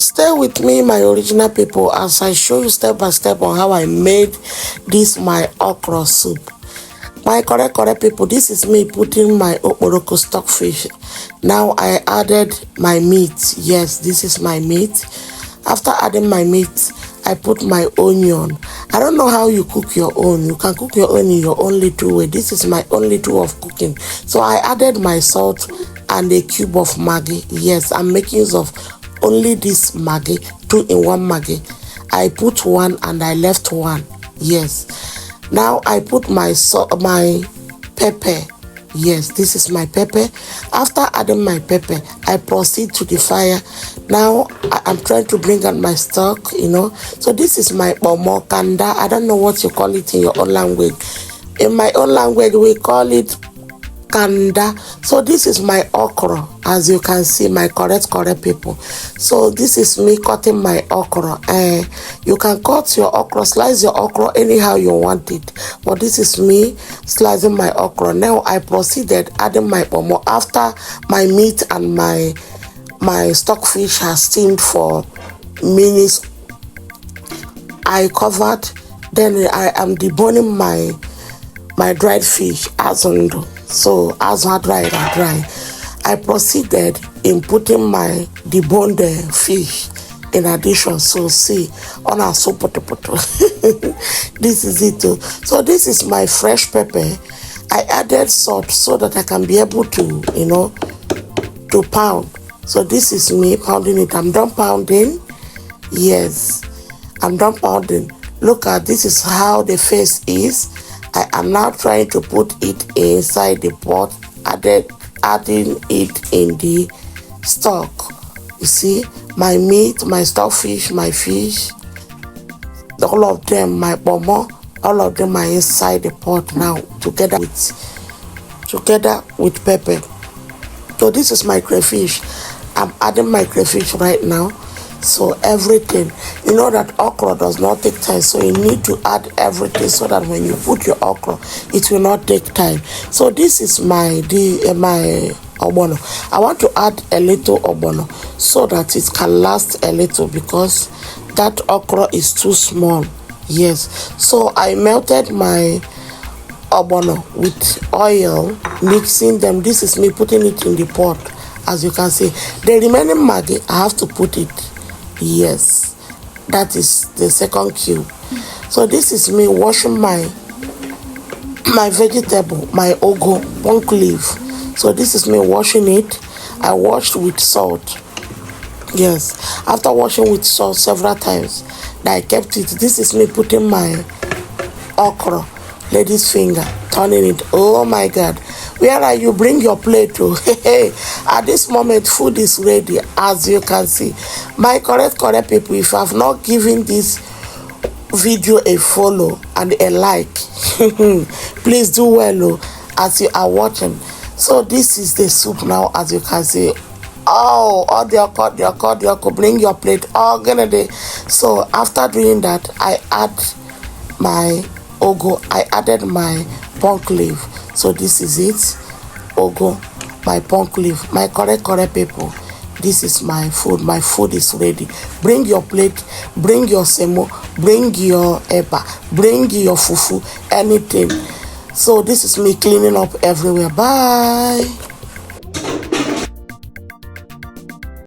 Stay with me, my original people, as I show you step by step on how I made this my okra soup. My correct people, this is me putting my okporoko stockfish. Now I added my meat. Yes, this is my meat. After adding my meat, I put my onion. I don't know how you cook your own. You can cook your own in your own little way. This is my own little way of cooking. So I added my salt and a cube of Maggi. Yes, I'm making use of only this Maggi, 2-in-1 Maggi. I put one and I left one. Yes. Now I put my pepper. Yes, this is my pepper. After adding my pepper, I proceed to the fire. Now I'm trying to bring out my stock, you know. So this is my pomo kanda. I don't know what you call it in your own language. In my own language, we call it kanda. So this is my okra, as you can see, my correct people. So this is me cutting my okra. You can cut your okra, slice your okra anyhow you want it, but this is me slicing my okra. Now I proceeded adding my pomo. After my meat and my stockfish has steamed for minutes, I covered. Then I am deboning my dried fish as undo. So as I dry, I proceeded in putting my deboned fish in addition. So see, on our soup poto. This is it too. So this is my fresh pepper. I added salt so that I can be able to, you know, to pound. So this is me pounding it. I'm done pounding. Yes, I'm done pounding. Look at this is how the face is. I am now trying to put it inside the pot, adding it in the stock. You see, my meat, my stockfish, my fish, all of them, my pomo, all of them are inside the pot now, together with pepper. So this is my crayfish. I'm adding my crayfish right now. So everything, you know that okra does not take time, so you need to add everything so that when you put your okra, it will not take time. So this is my ogbono. I want to add a little ogbono so that it can last a little, because that okra is too small. Yes, so I melted my ogbono with oil, mixing them. This is me putting it in the pot. As you can see, the remaining Maggi, I have to put it. Yes, that is the second cube. So this is me washing my vegetable, my ugu, punk leaf. So this is me washing it. I washed with salt. Yes, after washing with salt several times, I kept it. This is me putting my okra, lady's finger, turning it. Oh my God, where are you? Bring your plate to. At this moment, food is ready, as you can see. My correct people, if you have not given this video a follow and a like, please do well as you are watching. So this is the soup now, as you can see. Oh, all the okra, bring your plate. Oh, so after doing that, I add my ugu. I added my punk leaf. So this is it, ugu, my punk leaf. My correct people, this is my food. My food is ready. Bring your plate, bring your semo, bring your eba, bring your fufu, anything. So this is me cleaning up everywhere. Bye.